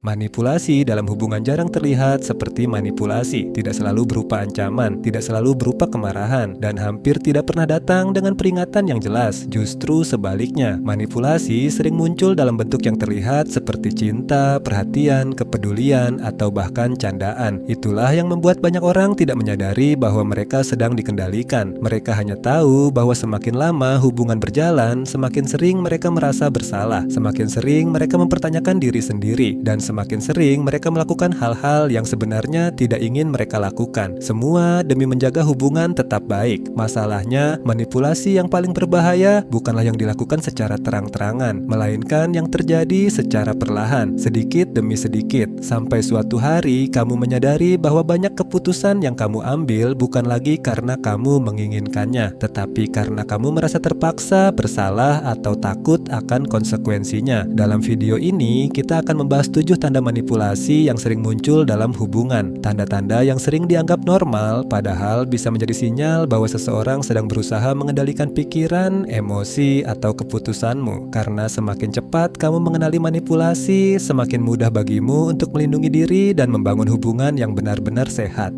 Manipulasi dalam hubungan jarang terlihat seperti manipulasi, tidak selalu berupa ancaman, tidak selalu berupa kemarahan, dan hampir tidak pernah datang dengan peringatan yang jelas. Justru sebaliknya, manipulasi sering muncul dalam bentuk yang terlihat seperti cinta, perhatian, kepedulian, atau bahkan candaan. Itulah yang membuat banyak orang tidak menyadari bahwa mereka sedang dikendalikan. Mereka hanya tahu bahwa semakin lama hubungan berjalan, semakin sering mereka merasa bersalah, semakin sering mereka mempertanyakan diri sendiri, dan semakin sering mereka melakukan hal-hal yang sebenarnya tidak ingin mereka lakukan. Semua demi menjaga hubungan tetap baik. Masalahnya, manipulasi yang paling berbahaya bukanlah yang dilakukan secara terang-terangan, melainkan yang terjadi secara perlahan, sedikit demi sedikit, sampai suatu hari kamu menyadari bahwa banyak keputusan yang kamu ambil bukan lagi karena kamu menginginkannya, tetapi karena kamu merasa terpaksa, bersalah, atau takut akan konsekuensinya. Dalam video ini, kita akan membahas 7 tanda manipulasi yang sering muncul dalam hubungan. Tanda-tanda yang sering dianggap normal, padahal bisa menjadi sinyal bahwa seseorang sedang berusaha mengendalikan pikiran, emosi, atau keputusanmu. Karena semakin cepat kamu mengenali manipulasi, semakin mudah bagimu untuk melindungi diri dan membangun hubungan yang benar-benar sehat.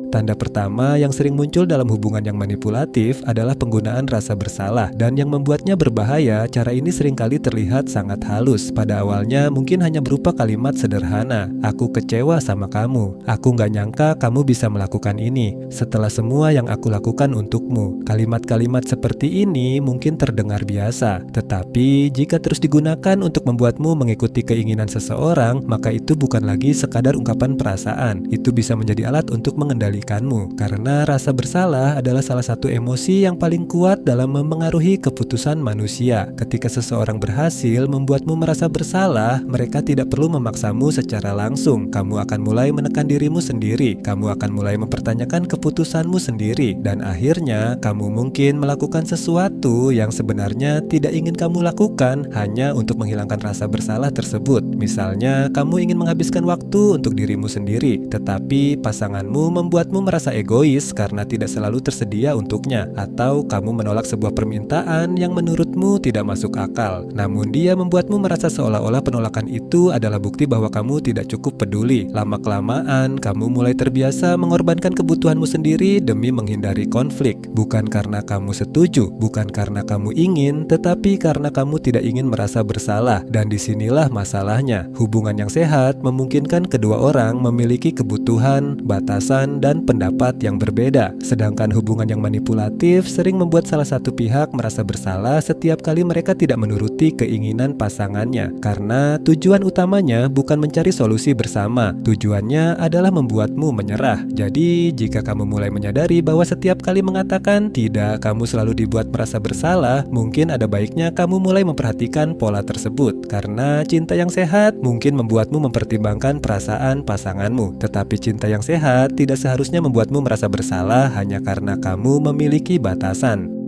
Tanda pertama yang sering muncul dalam hubungan yang manipulatif adalah penggunaan rasa bersalah, dan yang membuatnya berbahaya, cara ini seringkali terlihat sangat halus. Pada awalnya mungkin hanya berupa kalimat sederhana, "Aku kecewa sama kamu, aku nggak nyangka kamu bisa melakukan ini, setelah semua yang aku lakukan untukmu." Kalimat-kalimat seperti ini mungkin terdengar biasa, tetapi jika terus digunakan untuk membuatmu mengikuti keinginan seseorang, maka itu bukan lagi sekadar ungkapan perasaan, itu bisa menjadi alat untuk mengendalikanmu, karena rasa bersalah adalah salah satu emosi yang paling kuat dalam memengaruhi keputusan manusia. Ketika seseorang berhasil membuatmu merasa bersalah, mereka tidak perlu memaksamu secara langsung. Kamu akan mulai menekan dirimu sendiri, kamu akan mulai mempertanyakan keputusanmu sendiri, dan akhirnya kamu mungkin melakukan sesuatu yang sebenarnya tidak ingin kamu lakukan hanya untuk menghilangkan rasa bersalah tersebut. Misalnya, kamu ingin menghabiskan waktu untuk dirimu sendiri, tetapi pasanganmu membuatmu merasa egois karena tidak selalu tersedia untuknya, atau kamu menolak sebuah permintaan yang menurutmu tidak masuk akal. Namun dia membuatmu merasa seolah-olah penolakan itu adalah bukti bahwa kamu tidak cukup peduli. Lama-kelamaan, kamu mulai terbiasa mengorbankan kebutuhanmu sendiri demi menghindari konflik. Bukan karena kamu setuju, bukan karena kamu ingin, tetapi karena kamu tidak ingin merasa bersalah. Dan disinilah masalahnya. Hubungan yang sehat memungkinkan kedua orang memiliki kebutuhan, batasan, dan pendapat yang berbeda. Sedangkan hubungan yang manipulatif sering membuat salah satu pihak merasa bersalah setiap kali mereka tidak menuruti keinginan pasangannya. Karena tujuan utamanya bukan mencari solusi bersama, tujuannya adalah membuatmu menyerah. Jadi, jika kamu mulai menyadari bahwa setiap kali mengatakan tidak, kamu selalu dibuat merasa bersalah, mungkin ada baiknya kamu mulai memperhatikan pola tersebut. Karena cinta yang sehat mungkin membuatmu mempertimbangkan perasaan pasanganmu, tetapi cinta yang sehat tidak seharusnya membuatmu merasa bersalah hanya karena kamu memiliki batasan.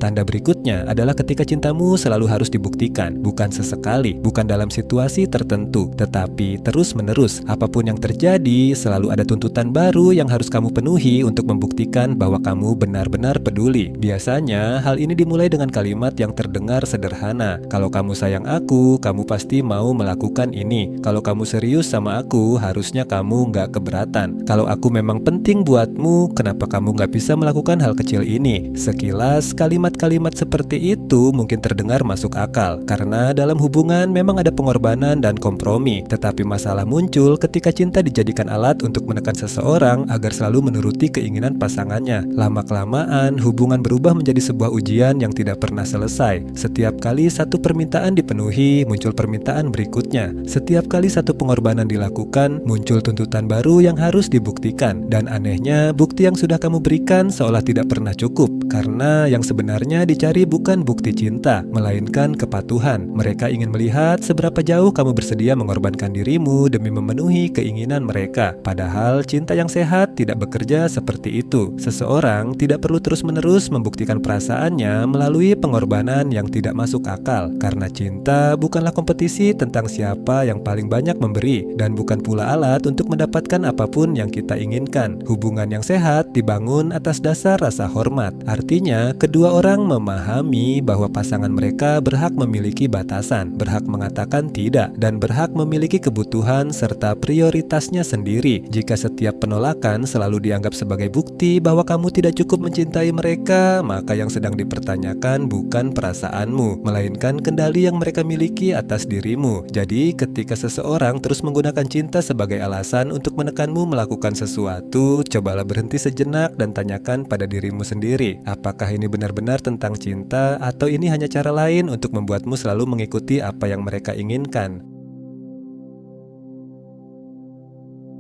Tanda berikutnya adalah ketika cintamu selalu harus dibuktikan, bukan sesekali, bukan dalam situasi tertentu, tetapi terus-menerus. Apapun yang terjadi, selalu ada tuntutan baru yang harus kamu penuhi untuk membuktikan bahwa kamu benar-benar peduli. Biasanya, hal ini dimulai dengan kalimat yang terdengar sederhana. "Kalau kamu sayang aku, kamu pasti mau melakukan ini. Kalau kamu serius sama aku, harusnya kamu nggak keberatan. Kalau aku memang penting buatmu, kenapa kamu nggak bisa melakukan hal kecil ini?" Sekilas, kalimat seperti itu mungkin terdengar masuk akal, karena dalam hubungan memang ada pengorbanan dan kompromi. Tetapi masalah muncul ketika cinta dijadikan alat untuk menekan seseorang agar selalu menuruti keinginan pasangannya. Lama-kelamaan, hubungan berubah menjadi sebuah ujian yang tidak pernah selesai. Setiap kali satu permintaan dipenuhi, muncul permintaan berikutnya. Setiap kali satu pengorbanan dilakukan, muncul tuntutan baru yang harus dibuktikan. Dan anehnya, bukti yang sudah kamu berikan seolah tidak pernah cukup, karena yang sebenarnya dicari bukan bukti cinta, melainkan kepatuhan. Mereka ingin melihat seberapa jauh kamu bersedia mengorbankan dirimu demi memenuhi keinginan mereka. Padahal cinta yang sehat tidak bekerja seperti itu. Seseorang tidak perlu terus-menerus membuktikan perasaannya melalui pengorbanan yang tidak masuk akal, karena cinta bukanlah kompetisi tentang siapa yang paling banyak memberi, dan bukan pula alat untuk mendapatkan apapun yang kita inginkan. Hubungan yang sehat dibangun atas dasar rasa hormat. Artinya, kedua orang seseorang memahami bahwa pasangan mereka berhak memiliki batasan, berhak mengatakan tidak, dan berhak memiliki kebutuhan serta prioritasnya sendiri. Jika setiap penolakan selalu dianggap sebagai bukti bahwa kamu tidak cukup mencintai mereka, maka yang sedang dipertanyakan bukan perasaanmu, melainkan kendali yang mereka miliki atas dirimu. Jadi, ketika seseorang terus menggunakan cinta sebagai alasan untuk menekanmu melakukan sesuatu, cobalah berhenti sejenak dan tanyakan pada dirimu sendiri, apakah ini benar-benar tentang cinta atau ini hanya cara lain untuk membuatmu selalu mengikuti apa yang mereka inginkan.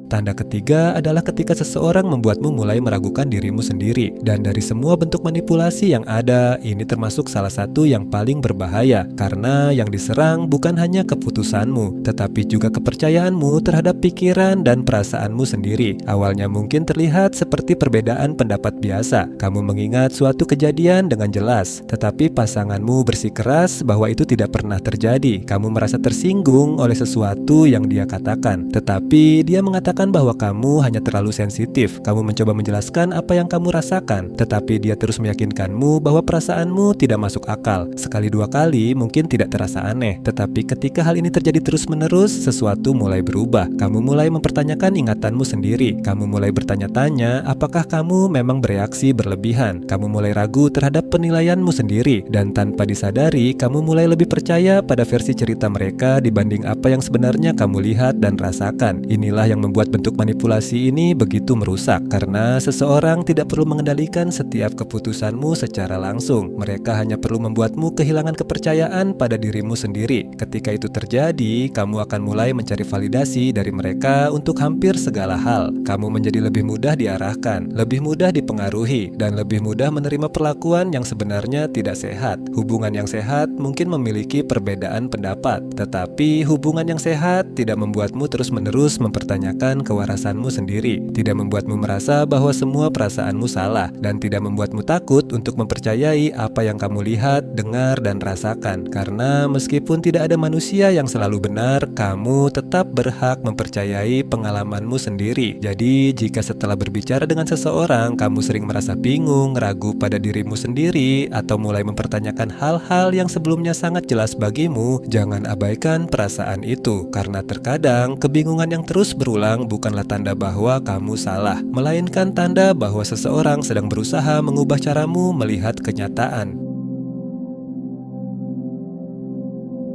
Tanda ketiga adalah ketika seseorang membuatmu mulai meragukan dirimu sendiri. Dan dari semua bentuk manipulasi yang ada, ini termasuk salah satu yang paling berbahaya. Karena yang diserang bukan hanya keputusanmu, tetapi juga kepercayaanmu terhadap pikiran dan perasaanmu sendiri. Awalnya mungkin terlihat seperti perbedaan pendapat biasa. Kamu mengingat suatu kejadian dengan jelas, tetapi pasanganmu bersikeras bahwa itu tidak pernah terjadi. Kamu merasa tersinggung oleh sesuatu yang dia katakan, tetapi dia mengatakan bahwa kamu hanya terlalu sensitif. Kamu mencoba menjelaskan apa yang kamu rasakan, tetapi dia terus meyakinkanmu bahwa perasaanmu tidak masuk akal. Sekali dua kali mungkin tidak terasa aneh, tetapi ketika hal ini terjadi terus-menerus, sesuatu mulai berubah. Kamu mulai mempertanyakan ingatanmu sendiri. Kamu mulai bertanya-tanya apakah kamu memang bereaksi berlebihan. Kamu mulai ragu terhadap penilaianmu sendiri, dan tanpa disadari, kamu mulai lebih percaya pada versi cerita mereka dibanding apa yang sebenarnya kamu lihat dan rasakan. Inilah yang membuat bentuk manipulasi ini begitu merusak, karena seseorang tidak perlu mengendalikan setiap keputusanmu secara langsung. Mereka hanya perlu membuatmu kehilangan kepercayaan pada dirimu sendiri. Ketika itu terjadi, kamu akan mulai mencari validasi dari mereka untuk hampir segala hal. Kamu menjadi lebih mudah diarahkan, lebih mudah dipengaruhi, dan lebih mudah menerima perlakuan yang sebenarnya tidak sehat. Hubungan yang sehat mungkin memiliki perbedaan pendapat, tetapi hubungan yang sehat tidak membuatmu terus-menerus mempertanyakan kewarasanmu sendiri, tidak membuatmu merasa bahwa semua perasaanmu salah, dan tidak membuatmu takut untuk mempercayai apa yang kamu lihat, dengar, dan rasakan. Karena meskipun tidak ada manusia yang selalu benar, kamu tetap berhak mempercayai pengalamanmu sendiri. Jadi, jika setelah berbicara dengan seseorang, kamu sering merasa bingung, ragu pada dirimu sendiri, atau mulai mempertanyakan hal-hal yang sebelumnya sangat jelas bagimu, jangan abaikan perasaan itu, karena terkadang kebingungan yang terus berulang bukanlah tanda bahwa kamu salah, melainkan tanda bahwa seseorang sedang berusaha mengubah caramu melihat kenyataan.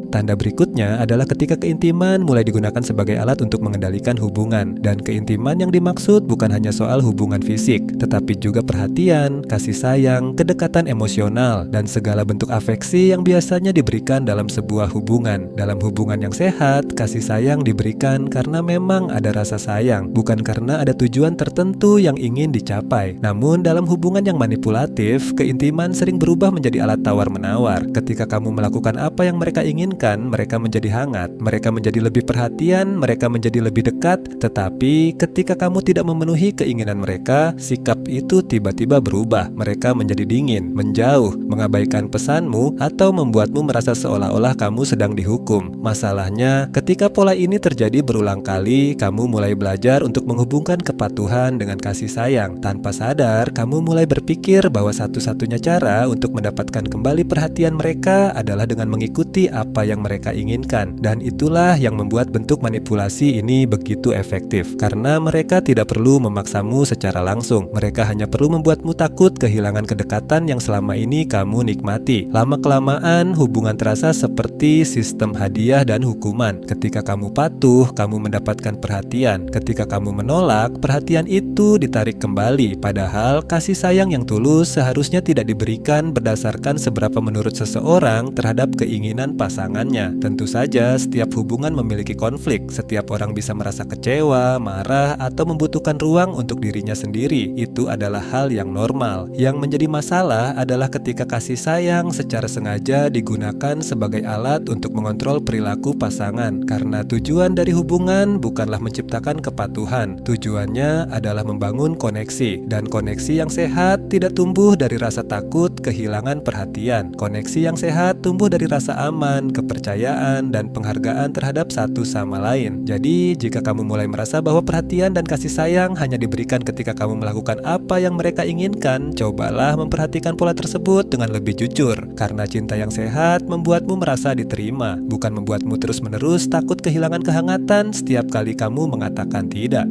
Tanda berikutnya adalah ketika keintiman mulai digunakan sebagai alat untuk mengendalikan hubungan. Dan keintiman yang dimaksud bukan hanya soal hubungan fisik, tetapi juga perhatian, kasih sayang, kedekatan emosional, dan segala bentuk afeksi yang biasanya diberikan dalam sebuah hubungan. Dalam hubungan yang sehat, kasih sayang diberikan karena memang ada rasa sayang, bukan karena ada tujuan tertentu yang ingin dicapai. Namun dalam hubungan yang manipulatif, keintiman sering berubah menjadi alat tawar-menawar. Ketika kamu melakukan apa yang mereka inginkan, mereka menjadi hangat, mereka menjadi lebih perhatian, mereka menjadi lebih dekat. Tetapi ketika kamu tidak memenuhi keinginan mereka, sikap itu tiba-tiba berubah. Mereka menjadi dingin, menjauh, mengabaikan pesanmu, atau membuatmu merasa seolah-olah kamu sedang dihukum. Masalahnya, ketika pola ini terjadi berulang kali, kamu mulai belajar untuk menghubungkan kepatuhan dengan kasih sayang. Tanpa sadar, kamu mulai berpikir bahwa satu-satunya cara untuk mendapatkan kembali perhatian mereka adalah dengan mengikuti apa yang mereka inginkan. Dan itulah yang membuat bentuk manipulasi ini begitu efektif, karena mereka tidak perlu memaksamu secara langsung. Mereka hanya perlu membuatmu takut kehilangan kedekatan yang selama ini kamu nikmati. Lama-kelamaan, hubungan terasa seperti sistem hadiah dan hukuman. Ketika kamu patuh, kamu mendapatkan perhatian. Ketika kamu menolak, perhatian itu ditarik kembali. Padahal kasih sayang yang tulus seharusnya tidak diberikan berdasarkan seberapa menurut seseorang terhadap keinginan pasangannya. Tentu saja setiap hubungan memiliki konflik. Setiap orang bisa merasa kecewa, marah, atau membutuhkan ruang untuk dirinya sendiri. Itu adalah hal yang normal. Yang menjadi masalah adalah ketika kasih sayang secara sengaja digunakan sebagai alat untuk mengontrol perilaku pasangan. Karena tujuan dari hubungan bukanlah menciptakan kepatuhan. Tujuannya adalah membangun koneksi. Dan koneksi yang sehat tidak tumbuh dari rasa takut kehilangan perhatian. Koneksi yang sehat tumbuh dari rasa aman, kepercayaan, dan penghargaan terhadap satu sama lain. Jadi, jika kamu mulai merasa bahwa perhatian dan kasih sayang hanya diberikan ketika kamu melakukan apa yang mereka inginkan, cobalah memperhatikan pola tersebut dengan lebih jujur. Karena cinta yang sehat membuatmu merasa diterima, bukan membuatmu terus-menerus takut kehilangan kehangatan setiap kali kamu mengatakan tidak.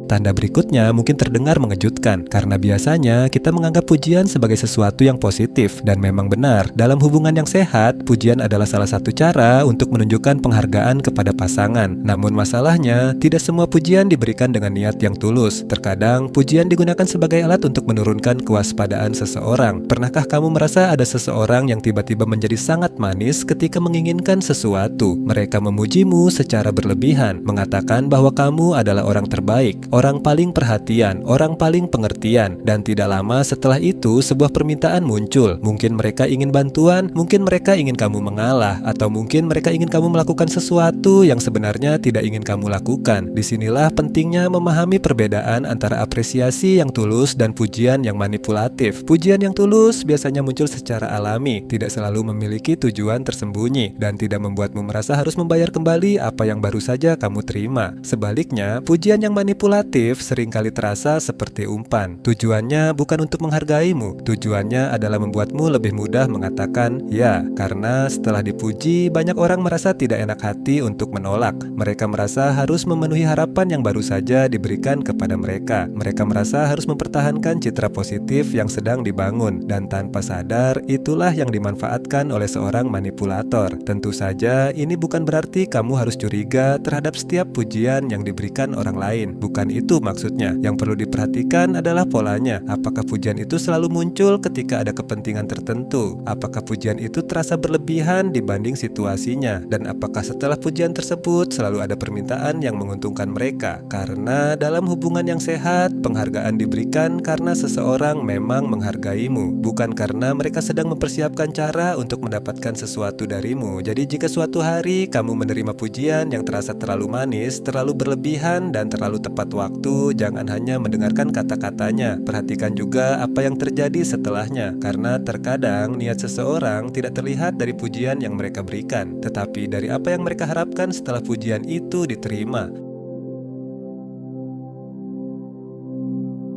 Tanda berikutnya mungkin terdengar mengejutkan, karena biasanya kita menganggap pujian sebagai sesuatu yang positif, dan memang benar, dalam hubungan yang sehat, pujian adalah salah satu cara untuk menunjukkan penghargaan kepada pasangan. Namun masalahnya, tidak semua pujian diberikan dengan niat yang tulus. Terkadang, pujian digunakan sebagai alat untuk menurunkan kewaspadaan seseorang. Pernahkah kamu merasa ada seseorang yang tiba-tiba menjadi sangat manis ketika menginginkan sesuatu? Mereka memujimu secara berlebihan, mengatakan bahwa kamu adalah orang terbaik, orang paling perhatian, orang paling pengertian, dan tidak lama setelah itu sebuah permintaan muncul. Mungkin mereka ingin bantuan, mungkin mereka ingin kamu mengalah, atau mungkin mereka ingin kamu melakukan sesuatu yang sebenarnya tidak ingin kamu lakukan. Disinilah pentingnya memahami perbedaan antara apresiasi yang tulus dan pujian yang manipulatif. Pujian yang tulus biasanya muncul secara alami, tidak selalu memiliki tujuan tersembunyi, dan tidak membuatmu merasa harus membayar kembali apa yang baru saja kamu terima. Sebaliknya, pujian yang manipulatif seringkali terasa seperti umpan. Tujuannya bukan untuk menghargaimu, tujuannya adalah membuatmu lebih mudah mengatakan ya, karena setelah dipuji, banyak orang merasa tidak enak hati untuk menolak. Mereka merasa harus memenuhi harapan yang baru saja diberikan kepada mereka. Mereka merasa harus mempertahankan citra positif yang sedang dibangun, dan tanpa sadar, itulah yang dimanfaatkan oleh seorang manipulator. Tentu saja, ini bukan berarti kamu harus curiga terhadap setiap pujian yang diberikan orang lain. Bukan itu maksudnya. Yang perlu diperhatikan adalah polanya. Apakah pujian itu selalu muncul ketika ada kepentingan tertentu? Apakah pujian itu terasa berlebihan dibanding situasinya? Dan apakah setelah pujian tersebut selalu ada permintaan yang menguntungkan mereka? Karena dalam hubungan yang sehat, penghargaan diberikan karena seseorang memang menghargaimu, bukan karena mereka sedang mempersiapkan cara untuk mendapatkan sesuatu darimu. Jadi jika suatu hari kamu menerima pujian yang terasa terlalu manis, terlalu berlebihan, dan terlalu tepat waktu, jangan hanya mendengarkan kata-katanya, perhatikan juga apa yang terjadi setelahnya, karena terkadang niat seseorang tidak terlihat dari pujian yang mereka berikan, tetapi dari apa yang mereka harapkan setelah pujian itu diterima.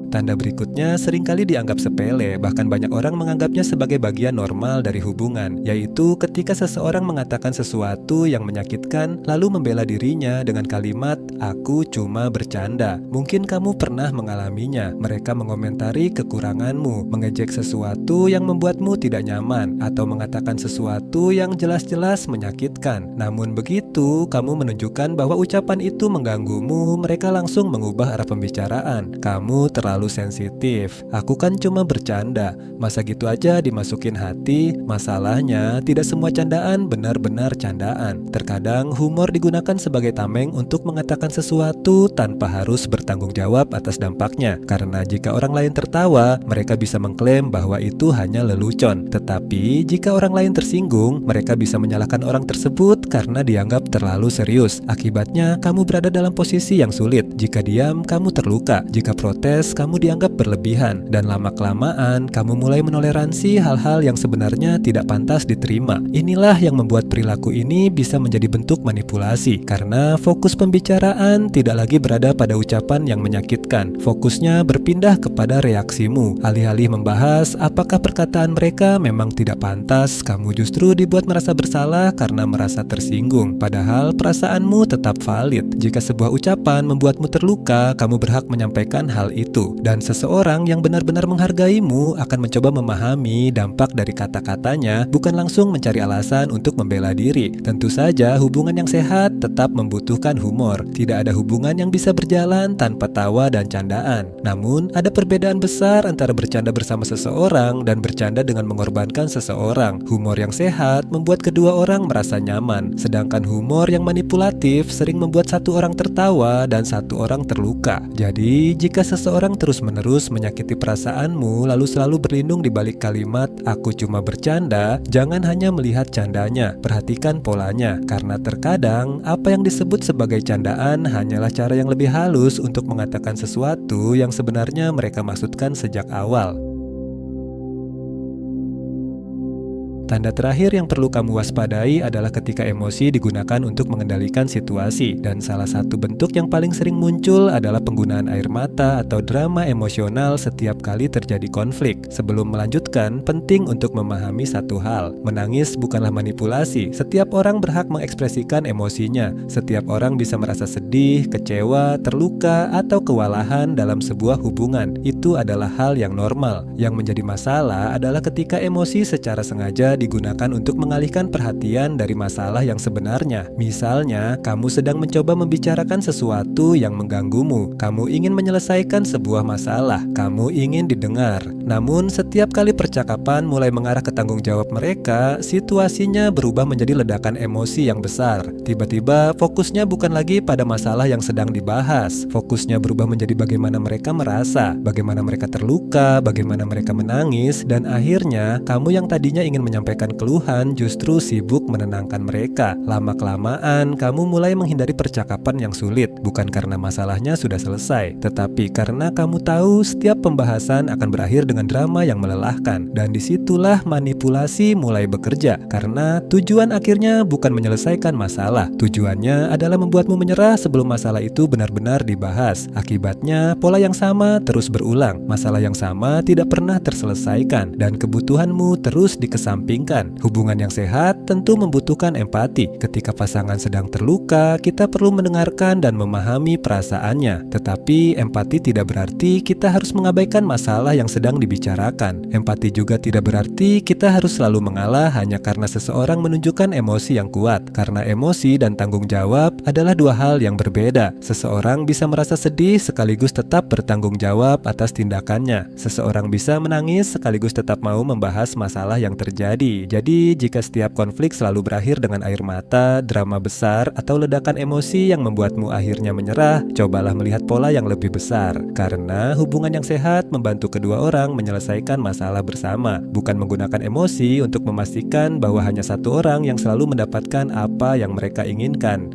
Tanda berikutnya seringkali dianggap sepele, bahkan banyak orang menganggapnya sebagai bagian normal dari hubungan, yaitu ketika seseorang mengatakan sesuatu yang menyakitkan, lalu membela dirinya dengan kalimat, "Aku cuma bercanda." Mungkin kamu pernah mengalaminya. Mereka mengomentari kekuranganmu, mengejek sesuatu yang membuatmu tidak nyaman, atau mengatakan sesuatu yang jelas-jelas menyakitkan. Namun begitu kamu menunjukkan bahwa ucapan itu mengganggumu, mereka langsung mengubah arah pembicaraan. Kamu terlalu sensitif. "Aku kan cuma bercanda." Masa gitu aja dimasukin hati? Masalahnya, tidak semua candaan benar-benar candaan. Terkadang humor digunakan sebagai tameng untuk mengatakan sesuatu tanpa harus bertanggung jawab atas dampaknya. Karena jika orang lain tertawa, mereka bisa mengklaim bahwa itu hanya lelucon. Tetapi jika orang lain tersinggung, mereka bisa menyalahkan orang tersebut karena dianggap terlalu serius. Akibatnya, kamu berada dalam posisi yang sulit. Jika diam, kamu terluka. Jika protes, kamu dianggap berlebihan, dan lama-kelamaan kamu mulai menoleransi hal-hal yang sebenarnya tidak pantas diterima. Inilah yang membuat perilaku ini bisa menjadi bentuk manipulasi, karena fokus pembicaraan tidak lagi berada pada ucapan yang menyakitkan. Fokusnya berpindah kepada reaksimu. Alih-alih membahas apakah perkataan mereka memang tidak pantas, kamu justru dibuat merasa bersalah karena merasa tersinggung. Padahal perasaanmu tetap valid. Jika sebuah ucapan membuatmu terluka, kamu berhak menyampaikan hal itu. Dan seseorang yang benar-benar menghargaimu akan mencoba memahami dampak dari kata-katanya, bukan langsung mencari alasan untuk membela diri. Tentu saja hubungan yang sehat tetap membutuhkan humor. Tidak ada hubungan yang bisa berjalan tanpa tawa dan candaan. Namun ada perbedaan besar antara bercanda bersama seseorang dan bercanda dengan mengorbankan seseorang. Humor yang sehat membuat kedua orang merasa nyaman, sedangkan humor yang manipulatif sering membuat satu orang tertawa dan satu orang terluka. Jadi jika seseorang terus-menerus menyakiti perasaanmu lalu selalu berlindung di balik kalimat "aku cuma bercanda", jangan hanya melihat candanya, perhatikan polanya. Karena terkadang apa yang disebut sebagai candaan hanyalah cara yang lebih halus untuk mengatakan sesuatu yang sebenarnya mereka maksudkan sejak awal. Tanda terakhir yang perlu kamu waspadai adalah ketika emosi digunakan untuk mengendalikan situasi, dan salah satu bentuk yang paling sering muncul adalah penggunaan air mata atau drama emosional setiap kali terjadi konflik. Sebelum melanjutkan, penting untuk memahami satu hal. Menangis bukanlah manipulasi. Setiap orang berhak mengekspresikan emosinya. Setiap orang bisa merasa sedih, kecewa, terluka, atau kewalahan dalam sebuah hubungan. Itu adalah hal yang normal. Yang menjadi masalah adalah ketika emosi secara sengaja digunakan untuk mengalihkan perhatian dari masalah yang sebenarnya. Misalnya, kamu sedang mencoba membicarakan sesuatu yang mengganggumu. Kamu ingin menyelesaikan sebuah masalah. Kamu ingin didengar. Namun, setiap kali percakapan mulai mengarah ke tanggung jawab mereka, situasinya berubah menjadi ledakan emosi yang besar. Tiba-tiba, fokusnya bukan lagi pada masalah yang sedang dibahas. Fokusnya berubah menjadi bagaimana mereka merasa, bagaimana mereka terluka, bagaimana mereka menangis, dan akhirnya kamu yang tadinya ingin menyampaikan keluhan justru sibuk menenangkan mereka. Lama-kelamaan, kamu mulai menghindari percakapan yang sulit, bukan karena masalahnya sudah selesai, tetapi karena kamu tahu setiap pembahasan akan berakhir dengan drama yang melelahkan. Dan disitulah manipulasi mulai bekerja, karena tujuan akhirnya bukan menyelesaikan masalah. Tujuannya adalah membuatmu menyerah sebelum masalah itu benar-benar dibahas. Akibatnya, pola yang sama terus berulang. Masalah yang sama tidak pernah terselesaikan, dan kebutuhanmu terus dikesampingkan. Hubungan yang sehat tentu membutuhkan empati. Ketika pasangan sedang terluka, kita perlu mendengarkan dan memahami perasaannya. Tetapi empati tidak berarti kita harus mengabaikan masalah yang sedang dibicarakan. Empati juga tidak berarti kita harus selalu mengalah hanya karena seseorang menunjukkan emosi yang kuat. Karena emosi dan tanggung jawab adalah dua hal yang berbeda. Seseorang bisa merasa sedih sekaligus tetap bertanggung jawab atas tindakannya. Seseorang bisa menangis sekaligus tetap mau membahas masalah yang terjadi. Jadi, jika setiap konflik selalu berakhir dengan air mata, drama besar, atau ledakan emosi yang membuatmu akhirnya menyerah, cobalah melihat pola yang lebih besar. Karena hubungan yang sehat membantu kedua orang menyelesaikan masalah bersama, bukan menggunakan emosi untuk memastikan bahwa hanya satu orang yang selalu mendapatkan apa yang mereka inginkan.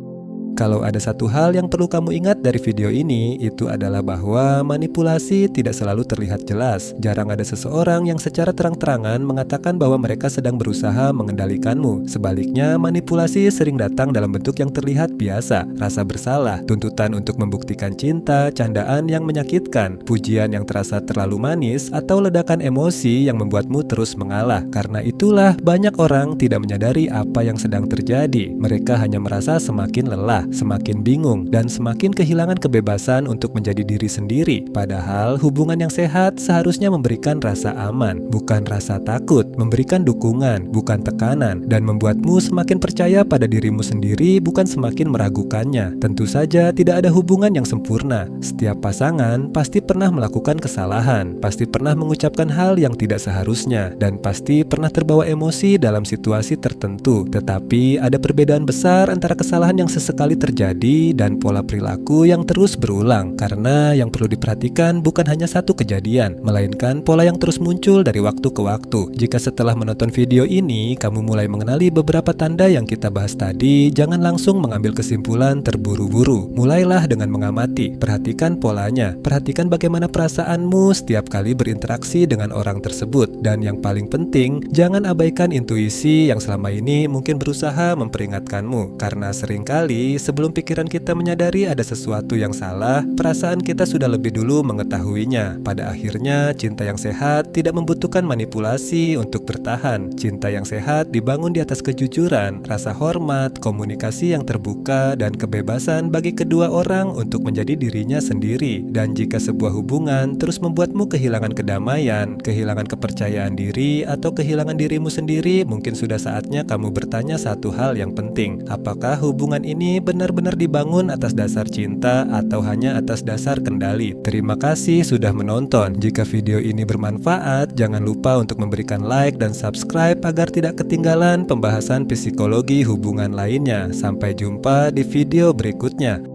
Kalau ada satu hal yang perlu kamu ingat dari video ini, itu adalah bahwa manipulasi tidak selalu terlihat jelas. Jarang ada seseorang yang secara terang-terangan mengatakan bahwa mereka sedang berusaha mengendalikanmu. Sebaliknya, manipulasi sering datang dalam bentuk yang terlihat biasa, rasa bersalah, tuntutan untuk membuktikan cinta, candaan yang menyakitkan, pujian yang terasa terlalu manis, atau ledakan emosi yang membuatmu terus mengalah. Karena itulah, banyak orang tidak menyadari apa yang sedang terjadi. Mereka hanya merasa semakin lelah, semakin bingung, dan semakin kehilangan kebebasan untuk menjadi diri sendiri. Padahal hubungan yang sehat seharusnya memberikan rasa aman, bukan rasa takut, memberikan dukungan, bukan tekanan, dan membuatmu semakin percaya pada dirimu sendiri, bukan semakin meragukannya. Tentu saja tidak ada hubungan yang sempurna. Setiap pasangan pasti pernah melakukan kesalahan, pasti pernah mengucapkan hal yang tidak seharusnya, dan pasti pernah terbawa emosi dalam situasi tertentu. Tetapi ada perbedaan besar antara kesalahan yang sesekali terjadi dan pola perilaku yang terus berulang. Karena yang perlu diperhatikan bukan hanya satu kejadian, melainkan pola yang terus muncul dari waktu ke waktu. Jika setelah menonton video ini kamu mulai mengenali beberapa tanda yang kita bahas tadi, jangan langsung mengambil kesimpulan terburu-buru. Mulailah dengan mengamati, perhatikan polanya, perhatikan bagaimana perasaanmu setiap kali berinteraksi dengan orang tersebut. Dan yang paling penting, jangan abaikan intuisi yang selama ini mungkin berusaha memperingatkanmu. Karena seringkali sebelum pikiran kita menyadari ada sesuatu yang salah, perasaan kita sudah lebih dulu mengetahuinya. Pada akhirnya, cinta yang sehat tidak membutuhkan manipulasi untuk bertahan. Cinta yang sehat dibangun di atas kejujuran, rasa hormat, komunikasi yang terbuka, dan kebebasan bagi kedua orang untuk menjadi dirinya sendiri. Dan jika sebuah hubungan terus membuatmu kehilangan kedamaian, kehilangan kepercayaan diri, atau kehilangan dirimu sendiri, mungkin sudah saatnya kamu bertanya satu hal yang penting. Apakah hubungan ini benar-benar dibangun atas dasar cinta atau hanya atas dasar kendali? Terima kasih sudah menonton. Jika video ini bermanfaat, jangan lupa untuk memberikan like dan subscribe agar tidak ketinggalan pembahasan psikologi hubungan lainnya. Sampai jumpa di video berikutnya.